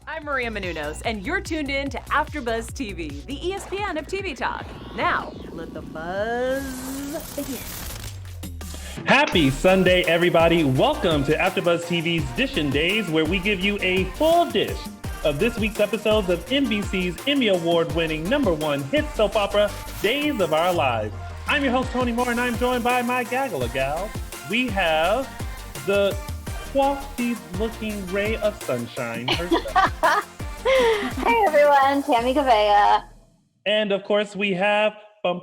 I'm Maria Menounos, and you're tuned in to AfterBuzz TV, the ESPN of TV talk. Now, let the buzz begin. Happy Sunday, everybody. Welcome to AfterBuzz TV's Dishin Days, where we give you a full dish of this week's episodes of NBC's Emmy Award-winning #1 hit soap opera, Days of Our Lives. I'm your host, Tony Moore, and I'm joined by my gaggle of gals. We have the coffee-looking ray of sunshine herself. Hey everyone, Tammy Gavea. And of course, we have Hey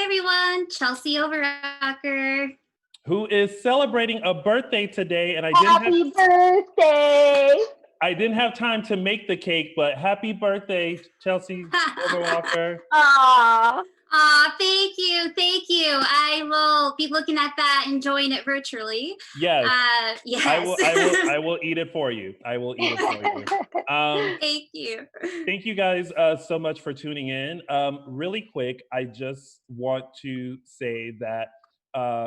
everyone, Chelsea Overrocker. Who is celebrating a birthday today, and Happy birthday! I didn't have time to make the cake, but happy birthday, Chelsea Overwalker. Aww. Aw, thank you. I will be looking at that, enjoying it virtually. Yes. Yes. I will eat it for you. Thank you. Thank you guys so much for tuning in. Really quick, I just want to say that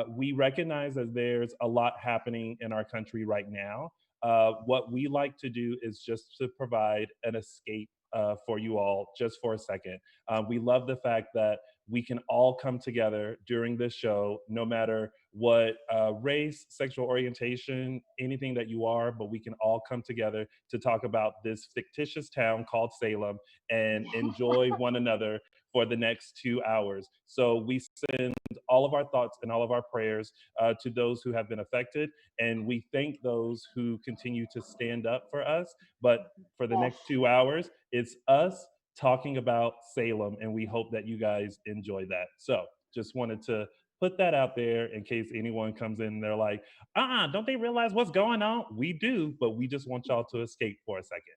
we recognize that there's a lot happening in our country right now. What we like to do is just to provide an escape for you all just for a second. We love the fact that we can all come together during this show, no matter what race, sexual orientation, anything that you are, but we can all come together to talk about this fictitious town called Salem and enjoy one another for the next 2 hours. So we send all of our thoughts and all of our prayers to those who have been affected, and we thank those who continue to stand up for us. But for the next 2 hours, it's us talking about Salem, and we hope that you guys enjoy that. So just wanted to put that out there in case anyone comes in and they're like, don't they realize what's going on? We do, but we just want y'all to escape for a second.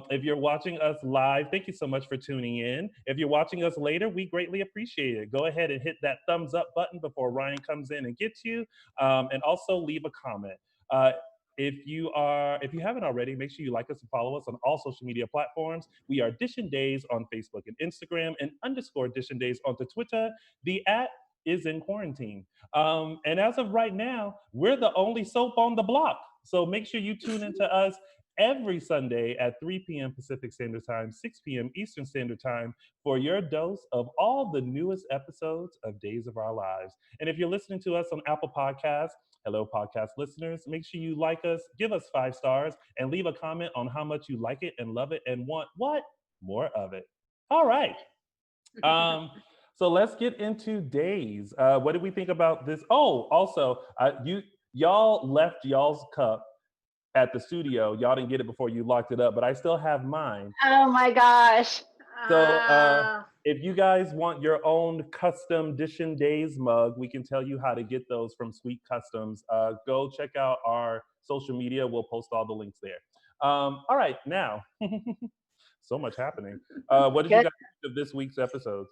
If you're watching us live, thank you so much for tuning in. If you're watching us later, we greatly appreciate it. Go ahead and hit that thumbs up button before Ryan comes in and gets you, and also leave a comment. If you haven't already, make sure you like us and follow us on all social media platforms. We are Dishin Days on Facebook and Instagram, and _Dishin Days onto Twitter. The @ is in quarantine. And as of right now, we're the only soap on the block. So make sure you tune into us every Sunday at 3 p.m. Pacific Standard Time, 6 p.m. Eastern Standard Time for your dose of all the newest episodes of Days of Our Lives. And if you're listening to us on Apple Podcasts, hello, podcast listeners. Make sure you like us, give us 5 stars, and leave a comment on how much you like it and love it and want what? More of it. All right. So let's get into Days. What did we think about this? Oh, also, y'all left y'all's cup at the studio. Y'all didn't get it before you locked it up, but I still have mine. Oh my gosh. So if you guys want your own custom Dishin Days mug, we can tell you how to get those from Sweet Customs. Go check out our social media. We'll post all the links there. All right, now, so much happening. What did you guys think of this week's episodes?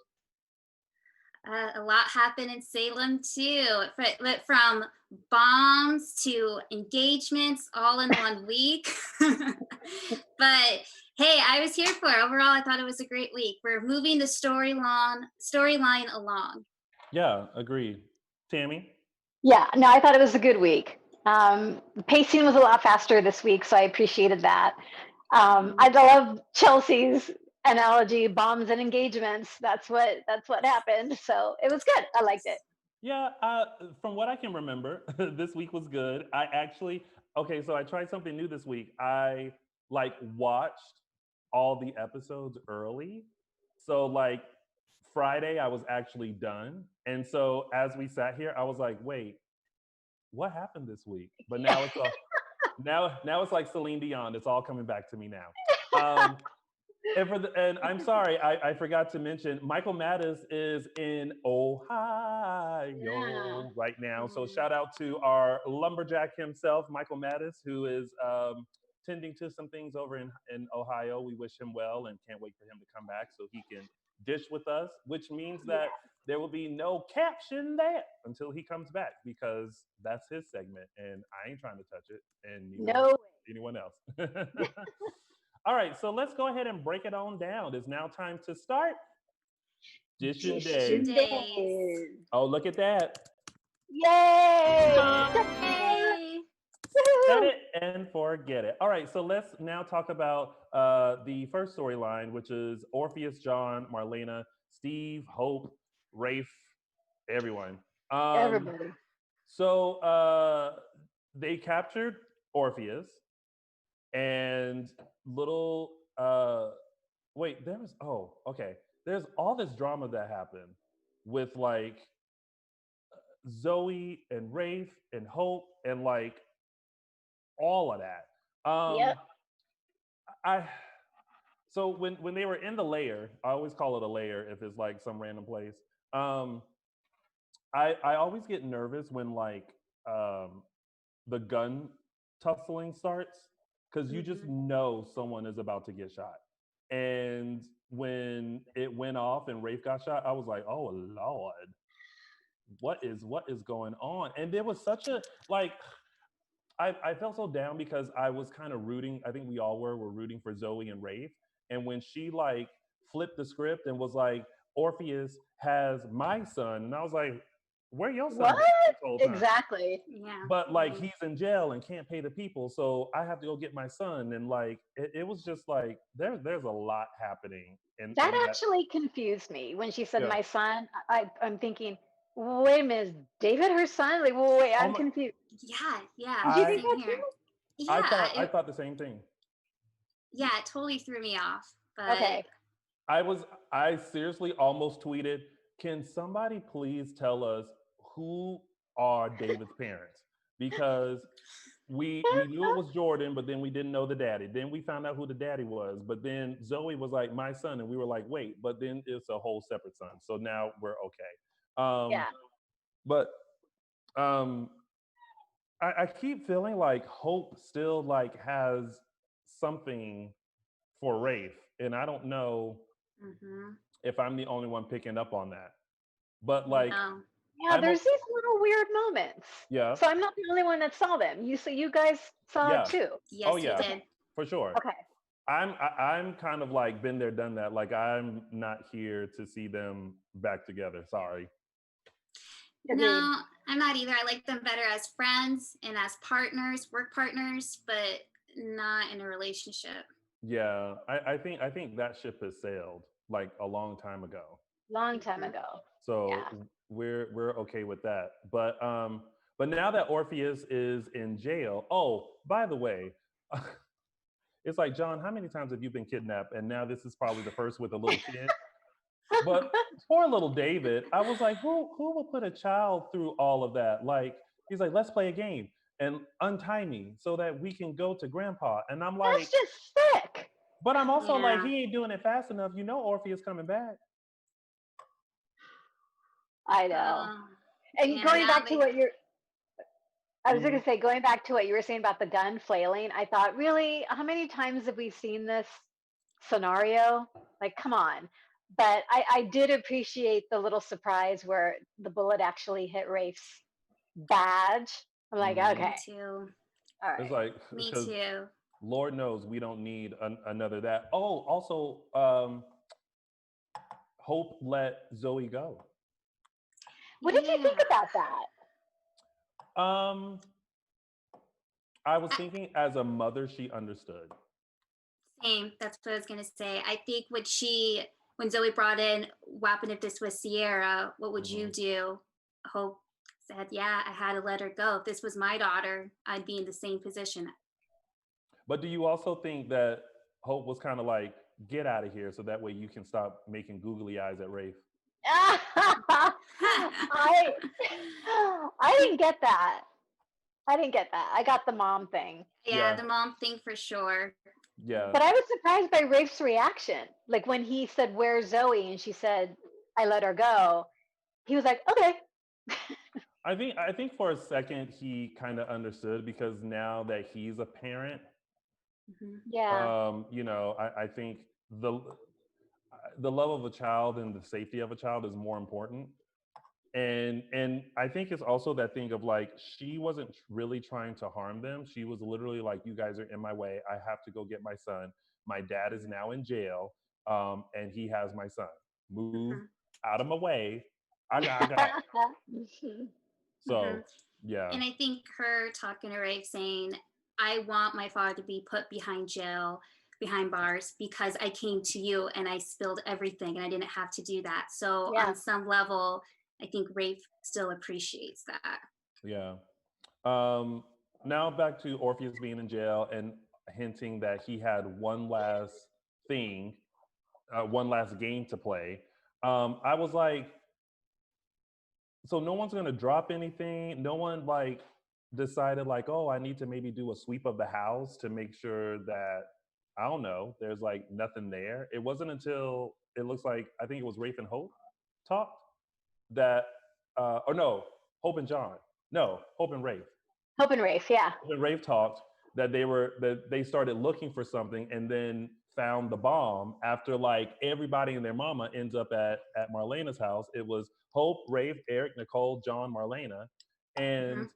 A lot happened in Salem too. It went from bombs to engagements all in 1 week. But hey, I was here for it. Overall, I thought it was a great week. We're moving the storyline along. Yeah, agreed. Tammy? Yeah, no, I thought it was a good week. The pacing was a lot faster this week, so I appreciated that. I love Chelsea's analogy, bombs and engagements. That's what happened. So it was good. I liked it. Yeah, from what I can remember, this week was good. So I tried something new this week. I watched all the episodes early. So Friday, I was actually done. And so as we sat here, I was like, wait, what happened this week? But now it's all, now it's like Celine Dion. It's all coming back to me now. And I'm sorry, I forgot to mention, Michael Mattis is in Ohio right now. So shout out to our lumberjack himself, Michael Mattis, who is tending to some things over in Ohio. We wish him well and can't wait for him to come back so he can dish with us, which means that there will be no caption there until he comes back, because that's his segment and I ain't trying to touch it, and anyone else. All right, so let's go ahead and break it on down. It's now time to start Dishin Days. Oh, look at that. Yay! Set it and forget it. All right, so let's now talk about the first storyline, which is Orpheus, John, Marlena, Steve, Hope, Rafe, everyone. Um, Everybody. so they captured Orpheus and little. Wait, there was. Oh, okay. There's all this drama that happened with like Zoey and Rafe and Hope and like all of that. Yep. I so when they were in the layer, I always call it a layer if it's like some random place. Um, I always get nervous when like um, the gun tussling starts because you just Mhm. know someone is about to get shot. And when it went off and Rafe got shot, I was like, oh Lord, what is going on? And there was such a like I felt so down because I was kind of rooting. I think we all were rooting for Zoe and Rafe. And when she like flipped the script and was like, Orpheus has my son, and I was like, where your son What? been this whole time? Exactly. Yeah. But like Right. he's in jail and can't pay the people, so I have to go get my son. And like it was just like there's a lot happening That in that. actually confused me when she said Yeah. my son. I'm thinking, wait a minute, is David her son? Like, wait, Oh I'm my, confused. Yeah. Yeah. Did you think I Same that here. too? Yeah. I thought the same thing. Yeah. It totally threw me off. But Okay. I was I seriously almost tweeted, can somebody please tell us who are David's parents? Because we knew it was Jordan, but then we didn't know the daddy. Then we found out who the daddy was, but then Zoe was like my son, and we were like, wait, but then it's a whole separate son. So now we're okay. Yeah. But um I keep feeling like Hope still like has something for Rafe, and I don't know mhm. if I'm the only one picking up on that. But like, No. Yeah, I'm there's these little weird moments. yeah, So I'm not the only one that saw them. You guys saw it yeah, too. oh Yes, we yeah, Okay. did. for sure. Okay. I'm kind of like been there, done that. Like I'm not here to see them back together. Sorry. Agreed. No, I'm not either. I like them better as friends and as partners, work partners, but not in a relationship. Yeah, I think that ship has sailed like a long time ago. Long time Mhm. ago. So Yeah. we're okay with that. But now that Orpheus is in jail, oh, by the way, it's like, John, how many times have you been kidnapped? And now this is probably the first with a little kid. But poor little David, I was like, who will put a child through all of that? Like, he's like, let's play a game and untie me so that we can go to grandpa. And I'm That's like, just sick. but I'm also like, Yeah. he ain't doing it fast enough. You know Orpheus coming back. I know. Uh, And yeah. going Now back to they. what you're I was going Mhm. to say, going back to what you were saying about the gun flailing, I thought, really, how many times have we seen this scenario? Like, come on. But I did appreciate the little surprise where the bullet actually hit Rafe's badge. I'm like, Mhm. okay, Me too. all It's right. like, Me because too. Lord knows we don't need another that. Oh, also, Hope let Zoe go. What did you think Yeah. about that? Um, I was I- thinking as a mother, she understood. Same. That's what I was gonna say. I think when Zoe brought in, "What happened if this was Sierra? What would you Mhm. do?" Hope said, "Yeah, I had to let her go. If this was my daughter, I'd be in the same position." But do you also think that Hope was kind of like, get out of here so that way you can stop making googly eyes at Rafe? I I didn't get that. I didn't get that. I got the mom thing. Yeah, Yeah, the mom thing for sure. yeah. But I was surprised by Rafe's reaction. Like when he said, "Where's Zoe?" and she said, "I let her go." He was like, "Okay." I think for a second he kind of understood because now that he's a parent, Mhm. Yeah. I think the love of a child and the safety of a child is more important. And I think it's also that thing of like she wasn't really trying to harm them. She was literally like, you guys are in my way. I have to go get my son. My dad is now in jail, and he has my son. Move Mhm. out of my way. I got it. Mhm. So yeah. And I think her talking to Rafe saying, I want my father to be put behind bars, because I came to you and I spilled everything and I didn't have to do that. So Yeah. on some level, I think Rafe still appreciates that. Yeah. Now back to Orpheus being in jail and hinting that he had one last thing, one last game to play. I was like, so no one's gonna drop anything. No one like decided like, oh, I need to maybe do a sweep of the house to make sure that I don't know, there's like nothing there. It wasn't until it looks like I think it was Rafe and Hope talked that, or no, Hope and John. No, Hope and Rafe. Hope and Rafe, yeah. When Rafe talked that they started looking for something and then found the bomb after like everybody and their mama ends up at Marlena's house. It was Hope, Rafe, Eric, Nicole, John, Marlena, and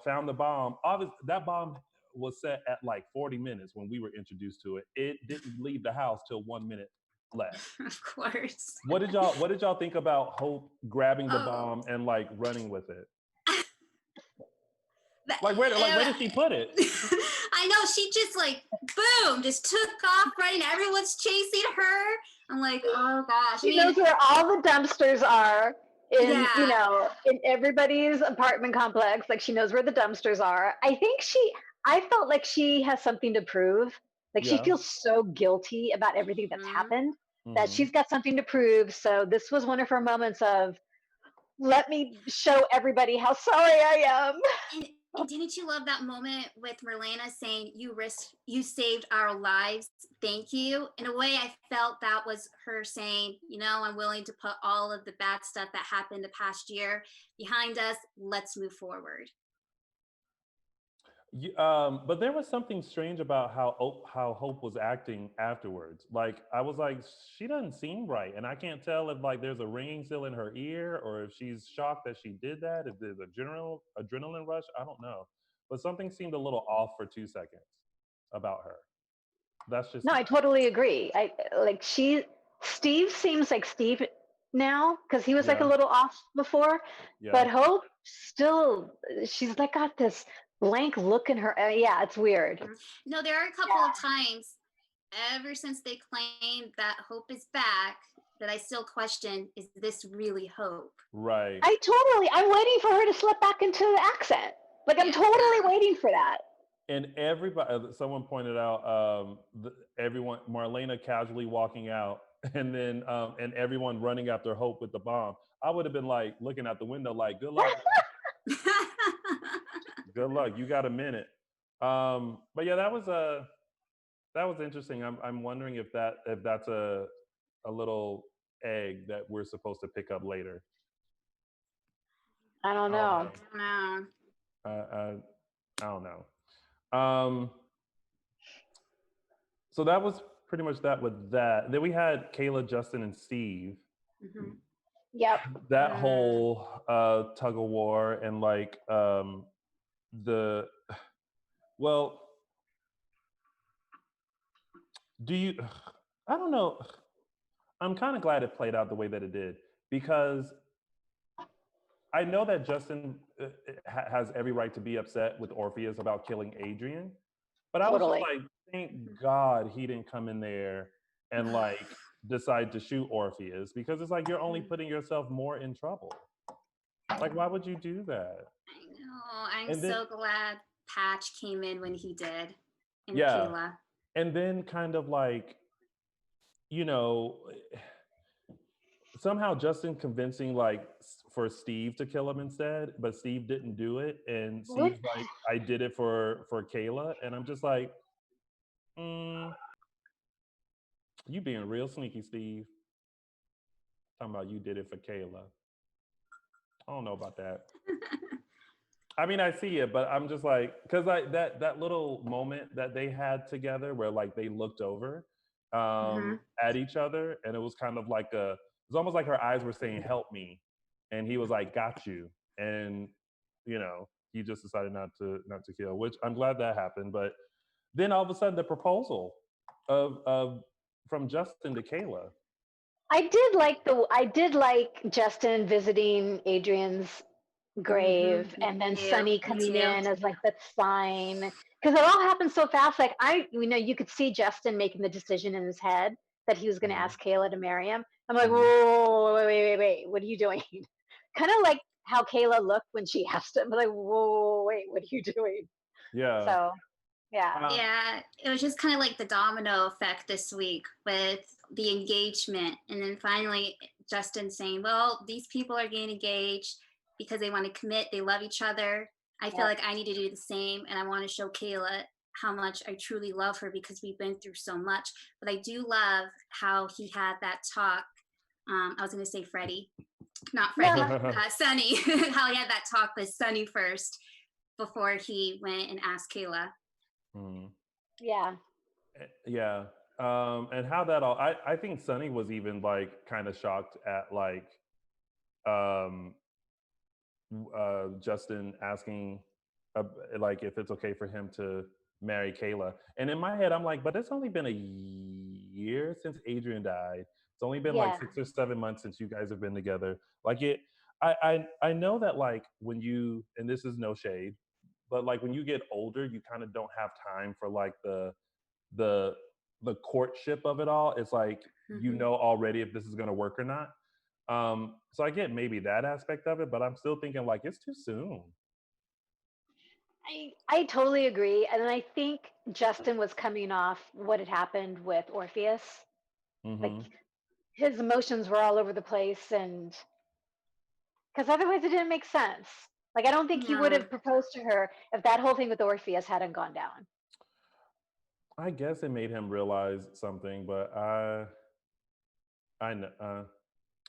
found the bomb. Obviously, that bomb was set at like 40 minutes when we were introduced to it. It didn't leave the house till 1 minute left. Of course. What did y'all think about Hope grabbing the bomb and like running with it? Like where did she put it? I know, she just like boom, just took off running. Everyone's chasing her. I'm like, oh gosh. She knows where all the dumpsters are in in everybody's apartment complex. Like she knows where the dumpsters are. I felt like she has something to prove. Like she feels so guilty about everything that's happened that she's got something to prove. So this was one of her moments of, let me show everybody how sorry I am. And didn't you love that moment with Marlena saying, you saved our lives, thank you? In a way, I felt that was her saying, I'm willing to put all of the bad stuff that happened the past year behind us. Let's move forward. But there was something strange about how Hope was acting afterwards. Like I was like, she doesn't seem right, and I can't tell if like there's a ringing still in her ear or if she's shocked that she did that. If there's a general adrenaline rush, I don't know. But something seemed a little off for 2 seconds about her. That's just I totally agree. Steve seems like Steve now because he was like a little off before, but Hope still, she's like got this blank look in her. Yeah, it's weird. No, there are a couple of times ever since they claimed that Hope is back that I still question, is this really Hope? Right. I'm waiting for her to slip back into the accent. Like I'm totally waiting for that. And everybody, someone pointed out, Marlena casually walking out and then and everyone running after Hope with the bomb. I would have been like looking out the window like, good luck. Good luck. You got a minute. But yeah, that was interesting. I'm wondering if that's a little egg that we're supposed to pick up later. I don't know. I don't know. So that was pretty much that with that. Then we had Kayla, Justin, and Steve. Mm-hmm. Yep. That whole tug of war and like I don't know. I'm kind of glad it played out the way that it did because I know that Justin has every right to be upset with Orpheus about killing Adrienne, but I was just like, thank God he didn't come in there and like decide to shoot Orpheus because it's like you're only putting yourself more in trouble. Like, why would you do that? I know. I'm so glad Patch came in when he did. And Kayla. And then kind of like, somehow Justin convincing like for Steve to kill him instead, but Steve didn't do it. And Steve's like, I did it for Kayla. And I'm just like, you being real sneaky, Steve. Talking about you did it for Kayla. I don't know about that. I mean, I see it, but I'm just like, because like that little moment that they had together where like they looked over at each other, and it was kind of like it's almost like her eyes were saying, help me. And he was like, got you. And, he just decided not to kill, which I'm glad that happened. But then all of a sudden the proposal of from Justin to Kayla. I did like Justin visiting Adrienne's grave, and then Ew, Sonny me coming too. in as like the sign, because it all happened so fast. Like you could see Justin making the decision in his head that he was going to Mhm. ask Kayla to marry him. I'm like, Mhm. whoa, wait, what are you doing? Kind of like how Kayla looked when she asked him. Like, whoa, wait, what are you doing? Yeah. So, yeah, Yeah, it was just kind of like the domino effect this week with the engagement. And then finally, Justin saying, well, these people are getting engaged because they want to commit, they love each other. I feel yeah, like I need to do the same. And I want to show Kayla how much I truly love her because we've been through so much. But I do love how he had that talk. I was going to say Freddie, not Freddie, no, Sonny, how he had that talk with Sonny first before he went and asked Kayla. Mhm. yeah, Yeah. And how that all I think Sonny was even like kind of shocked at like um Justin asking uh, like if it's okay for him to marry Kayla. And in my head I'm like, but it's only been a year since Adrienne died. It's only been like yeah, 6 or 7 months since you guys have been together. Like I know that like when you, and this is no shade, but like when you get older, you kind of don't have time for like the the courtship of it all. It's like you Mhm. know already if this is going to work or not. So I get maybe that aspect of it, but I'm still thinking like it's too soon. I totally agree, and I think Justin was coming off what had happened with Orpheus. Like Hmm. his emotions were all over the place, and because otherwise it didn't make sense. Like I don't think he would No. have proposed to her if that whole thing with Orpheus hadn't gone down. I guess it made him realize something, but I know,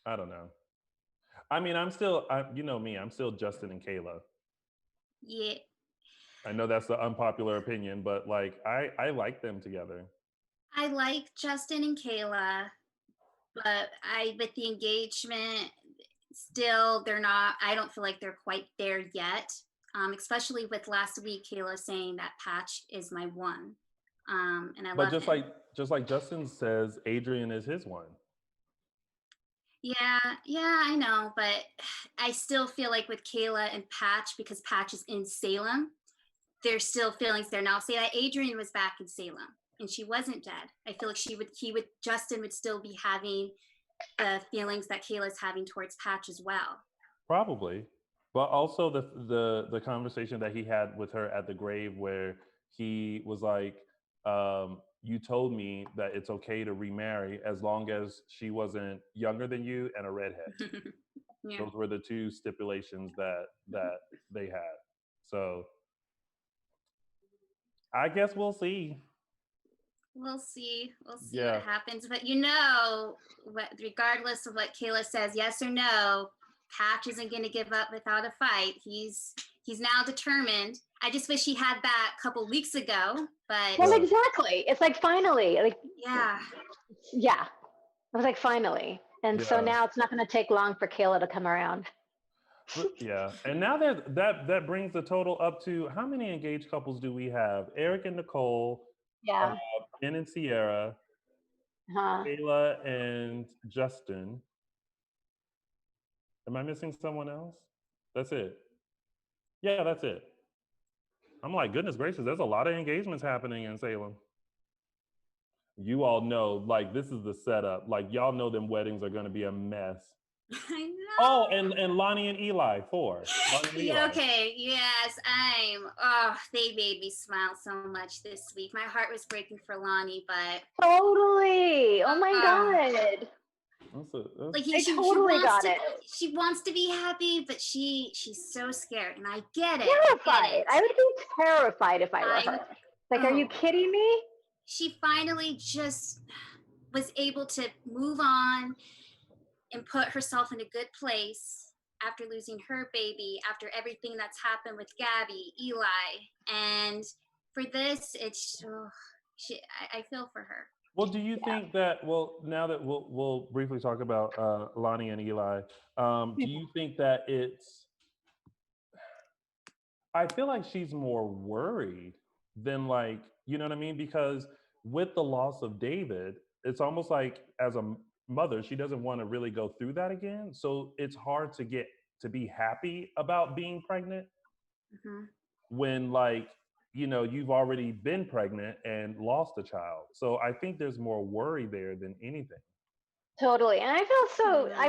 I don't know. I mean, you know me, I'm still Justin and Kayla. Yeah. I know that's the unpopular opinion, but like I like them together. I like Justin and Kayla, but I with the engagement, still they're not. I don't feel like they're quite there yet. Especially with last week, Kayla saying that Patch is my one, and I But love him. just like Justin says, Adrian is his one. Yeah, yeah, I know, but I still feel like with Kayla and Patch, because Patch is in Salem, there's still feelings there now. Say that Adrienne was back in Salem and she wasn't dead. I feel like Justin would still be having the feelings that Kayla's having towards Patch as well. Probably, but also the conversation that he had with her at the grave, where he was like, "You told me that it's okay to remarry as long as she wasn't younger than you and a redhead." Yeah, Those were the two stipulations that they had. So I guess we'll see. we'll see. We'll see what Yeah, happens. But regardless of what Kayla says, yes or no, Patch isn't going to give up without a fight. He's now determined. I just wish he had that a couple weeks ago, but Well, yeah, exactly. It's like finally, like yeah. yeah, it was like finally, and so yeah. now it's not going to take long for Kayla to come around. Yeah, and now that brings the total up to how many engaged couples do we have? Eric and Nicole, uh, Yeah, Ben and Sierra, huh? Kayla and Justin. Am I missing someone else? That's it. Yeah, that's it. I'm like, goodness gracious, there's a lot of engagements happening in Salem. You all know, like, this is the setup. Like, y'all know them weddings are going to be a mess. I Oh, know. and Lonnie and Eli, four. Lonnie and Yeah, Eli. okay. Yes, they made me smile so much this week. My heart was breaking for Lonnie, but Totally. Oh my uh, God, like I she totally wants got to it. she wants to be happy, but she's so scared, and I get it. I get Terrified. it. I would be terrified if I were I her. Like, are you oh, kidding me? she finally just was able to move on and put herself in a good place after losing her baby, after everything that's happened with Gabby, Eli, and for this, I feel for her. Well, do you Yeah. think that? Well, now that we'll briefly talk about Lonnie and Eli, do you think that it's? I feel like she's more worried than like you know what I mean because with the loss of David, it's almost like as a mother, she doesn't want to really go through that again. So it's hard to get to be happy about being pregnant Hmm. when like, you've already been pregnant and lost a child. So I think there's more worry there than anything. Totally. And I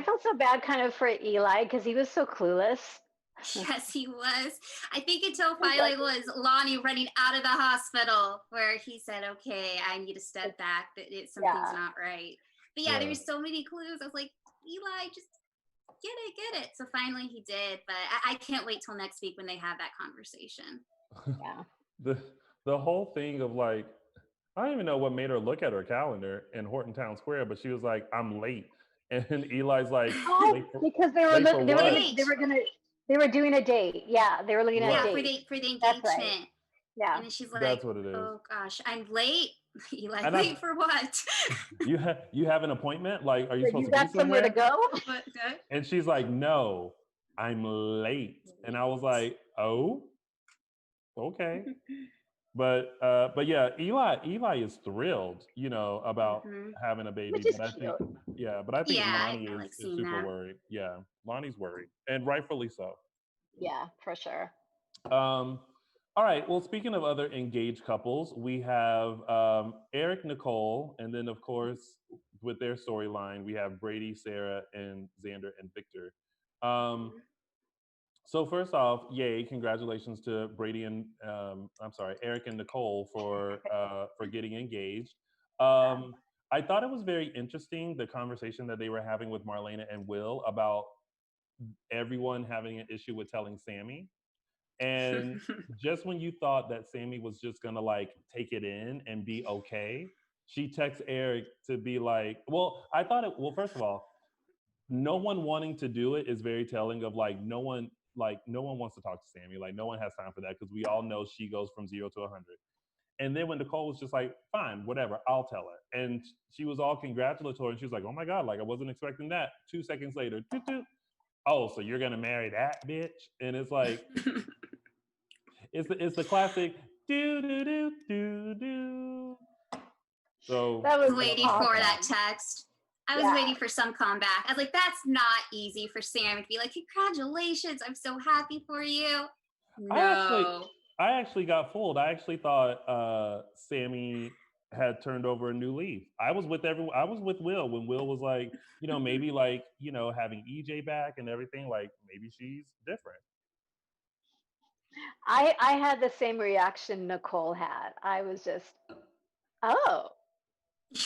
felt so bad kind of for Eli because he was so clueless. Yes, he was. I think until finally was Lani running out of the hospital where he said, okay, I need to step back, that something's not right. But yeah, there Yeah. were so many clues. I was like, Eli, just get it. So finally he did, but I can't wait till next week when they have that conversation. Yeah. The whole thing of like, I don't even know what made her look at her calendar in Horton Town Square, but she was like, I'm late. And Eli's like, Oh, late for, because late for what? they were doing a date. Yeah, they were looking at a Right. Yeah, date. for the That's engagement. right. Yeah. And then she's like, That's what it is. oh gosh, I'm late. Eli, And late for what? you have an appointment? Like, are you So supposed you to be got somewhere to somewhere? go? What? And she's like, no, I'm late. And I was like, oh, okay. But yeah, Eli is thrilled, about Mhm. having a baby. Which is But I think, cute. but I think Yeah, Lonnie I like is seeing super that. worried. Yeah, Lonnie's worried, and rightfully so. Yeah, for sure. Um, all right. Well, speaking of other engaged couples, we have Eric, Nicole, and then of course with their storyline, we have Brady, Sarah, and Xander and Victor. Um, so first off, yay! Congratulations to Brady and I'm sorry, Eric and Nicole for getting engaged. Yeah. I thought it was very interesting the conversation that they were having with Marlena and Will about everyone having an issue with telling Sammy. And just when you thought that Sammy was just gonna like take it in and be okay, she texts Eric to be like, well, I thought it, well, first of all, no one wanting to do it is very telling of like no one wants to talk to Sammy. Like no one has time for that because we all know she goes from 0 to 100. And then when Nicole was just like, fine, whatever, I'll tell her. And she was all congratulatory and she was like, oh my God, like I wasn't expecting that. 2 seconds later, toot, toot. Oh, so you're gonna marry that bitch? And it's like, it's the classic do do do do do. So That was Waiting for awesome. that text. I was Yeah. waiting for some comeback. I was like, that's not easy for Sam to be like, congratulations, I'm so happy for you. No. I actually got fooled. I actually thought Sammy had turned over a new leaf. I was with everyone. I was with Will when Will was like, maybe like, having EJ back and everything. Like maybe she's different. I had the same reaction Nicole had. I was just, oh,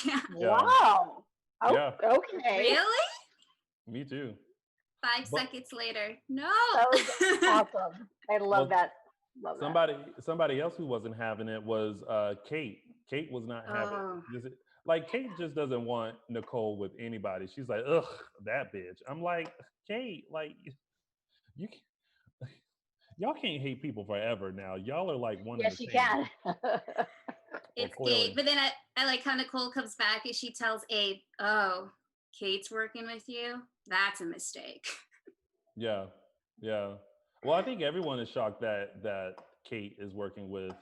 Yeah. Yeah. wow. Oh, Yeah. okay. Really? Me too. 5 seconds later. No. That was awesome. I love Well, that. Love that. somebody else who wasn't having it was Kate. Kate was not having Oh. it. Like Kate just doesn't want Nicole with anybody. She's like, ugh, that bitch. I'm like, Kate, like you y'all can't hate people forever now. Y'all are like one and the Yes, you same. can. It's clearly. Abe. But then I like how Nicole comes back and she tells Abe, oh, Kate's working with you? That's a mistake. Yeah. Yeah. Well, I think everyone is shocked that Kate is working with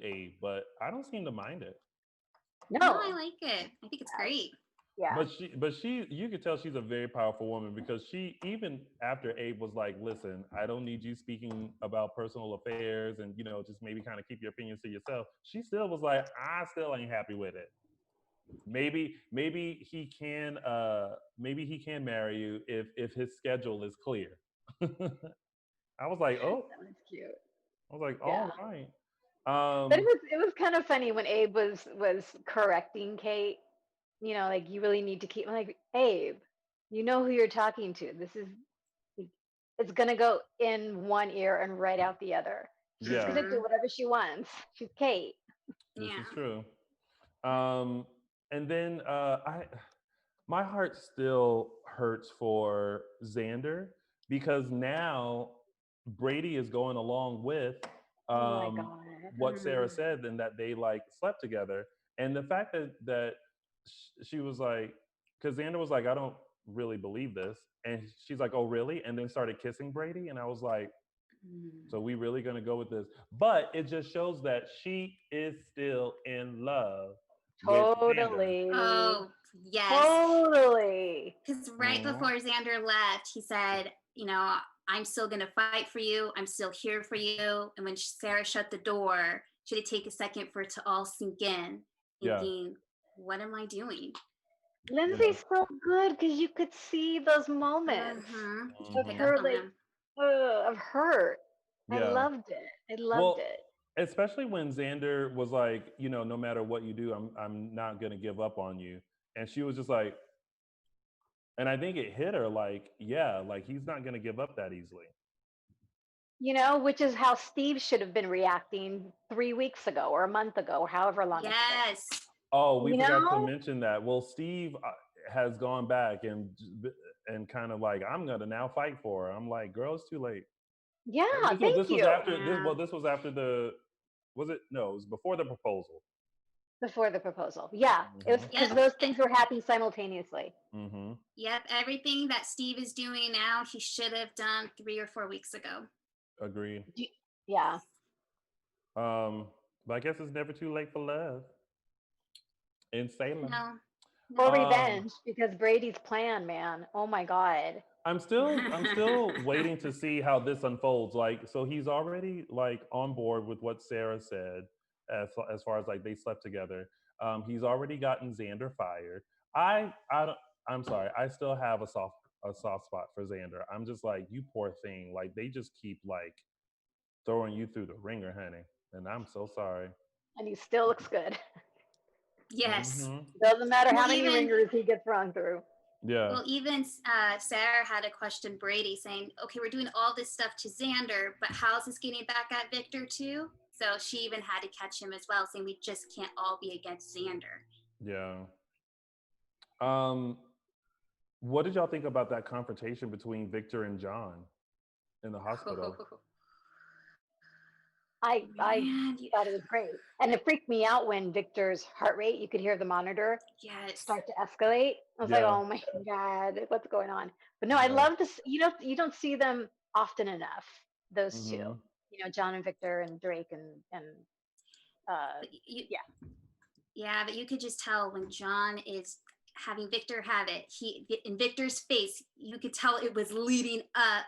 Abe, but I don't seem to mind it. No, No. I like it. I think it's great. Yeah. But you could tell she's a very powerful woman because she, even after Abe was like, listen, I don't need you speaking about personal affairs and just maybe kind of keep your opinions to yourself. She still was like, I still ain't happy with it. Maybe he can marry you if his schedule is clear. I was like, oh, That was cute. I was like, Yeah. all right. But it was kind of funny when Abe was correcting Kate. Like you really need to keep like Abe. You know who you're talking to. This is it's gonna go in one ear and right out the other. She's Yeah, gonna do whatever she wants. She's Kate. this Yeah. is true. And then my heart still hurts for Xander because now Brady is going along with Oh my god. what Sarah said and that they like slept together. And the fact that she was like, because Xander was like, I don't really believe this. And she's like, oh, really? And then started kissing Brady. And I was like, so we really going to go with this? But it just shows that she is still in love with Xander. Totally. Oh, yes. Totally. Because right before Xander left, he said, I'm still going to fight for you. I'm still here for you. And when Sarah shut the door, she had to take a second for it to all sink in, Yeah. thinking, what am I doing? Lindsay's so good because you could see those moments of Pick her up on them. of hurt. I Yeah. loved it. I loved Well, it. especially when Xander was like, no matter what you do, I'm not gonna give up on you. And she was just like, and I think it hit her like, yeah, like he's not gonna give up that easily. Which is how Steve should have been reacting 3 weeks ago or a month ago or however long it's Yes. been. Oh, we forgot to know? mention that. Well, Steve has gone back and kind of like, I'm gonna now fight for her. I'm like, girl, it's too late. Yeah, This thank was you. after this. Yeah. Well, this was after was it? No, it was before the proposal. Before the proposal. Yeah, it was because Yep. those things were happening simultaneously. Mm-hmm. Yep. Everything that Steve is doing now, he should have done 3 or 4 weeks ago. Agreed. Yeah. But I guess it's never too late for love in Salem. No. Or Um, revenge because Brady's plan, man. Oh my God. I'm still waiting to see how this unfolds. Like, so he's already like on board with what Sarah said, as far as like they slept together. He's already gotten Xander fired. I don't. I'm sorry. I still have a soft spot for Xander. I'm just like, you poor thing. Like they just keep like throwing you through the ringer, honey. And I'm so sorry. And he still looks good. Yes. Mm-hmm. Doesn't matter how Well, many even- ringers he gets run through. Yeah. Well, even Sarah had to question Brady, saying, okay, we're doing all this stuff to Xander, but how's this getting back at Victor too? So she even had to catch him as well, saying we just can't all be against Xander. Yeah. What did y'all think about that confrontation between Victor and John in the hospital? I Man, thought it was great. And it freaked me out when Victor's heart rate, you could hear the monitor yes. start to escalate. I was like, Yeah. oh my God, what's going on? But no, I Yeah. love this. You don't see them often enough, those two. Mhm. John and Victor and Drake and But but you could just tell when John is having Victor have it. In Victor's face, you could tell it was leading up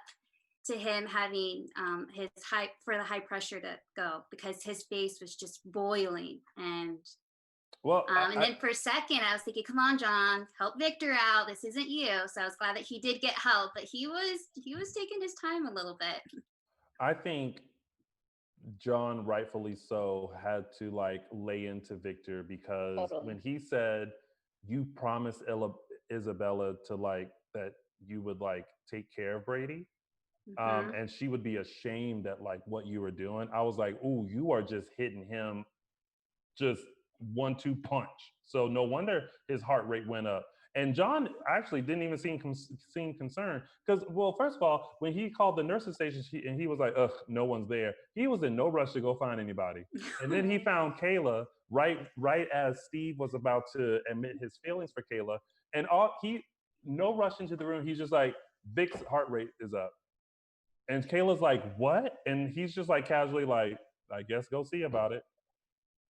to him having his the high pressure to go, because his face was just boiling. And Well, and then for a second I was thinking, come on, John, help Victor out, this isn't you. So I was glad that he did get help, but he was taking his time a little bit. I think John, rightfully so, had to like lay into Victor because Totally. when he said, "You promised Isabella to like that you would like take care of Brady," and she would be ashamed at like what you were doing. I was like, "Ooh, you are just hitting him, just 1-2 punch." So no wonder his heart rate went up. And John actually didn't even seem concerned because, well, first of all, when he called the nurses station and he was like, "Ugh, no one's there," he was in no rush to go find anybody. And then he found Kayla right as Steve was about to admit his feelings for Kayla, and no rush into the room. He's just like, "Vic's heart rate is up," and Kayla's like, "What?" And he's just like casually like, "I guess go see about it."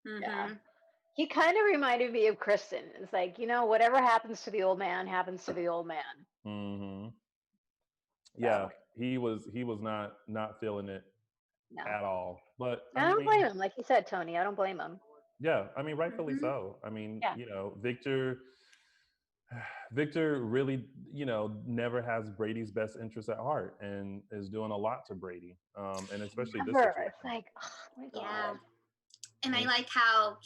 Yeah. He kind of reminded me of Kristen. It's like, whatever happens to the old man happens to the old man. Mm-hmm. Yeah, he was not feeling it at all. But I don't blame him. Like you said, Tony, I don't blame him. Yeah, I mean, rightfully so. I mean, Victor really, never has Brady's best interest at heart and is doing a lot to Brady, and especially this situation. It's like, oh my God. Yeah. And I like how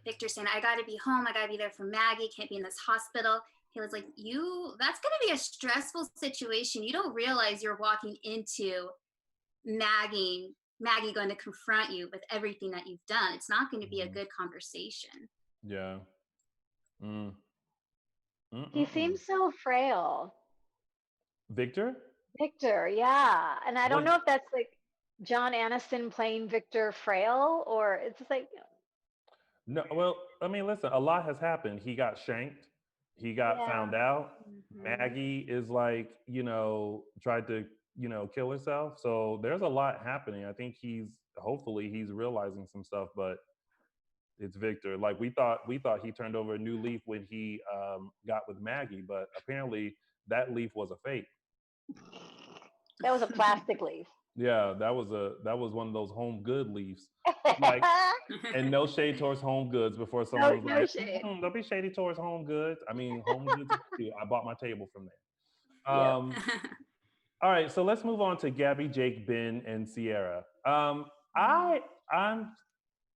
Victor's saying, I got to be home. I got to be there for Maggie. Can't be in this hospital. Kayla's like, that's going to be a stressful situation. You don't realize you're walking into Maggie going to confront you with everything that you've done. It's not going to be a good conversation. Yeah. He seems so frail. Victor, yeah. And I don't know if that's like John Aniston playing Victor frail, or it's just like. No, well, I mean, listen, a lot has happened. He got shanked. He got found out. Maggie is like, tried to, kill herself. So there's a lot happening. I think hopefully he's realizing some stuff, but it's Victor. Like we thought he turned over a new leaf when he got with Maggie, but apparently that leaf was a fake. That was a plastic leaf. Yeah, that was one of those home good leaves. Like, and no shade towards home goods before someone was No like, shade. don't be shady towards home goods. I mean, home goods is cute. I bought my table from there. Yep. All right, so let's move on to Gabby, Jake, Ben, and Sierra. I I'm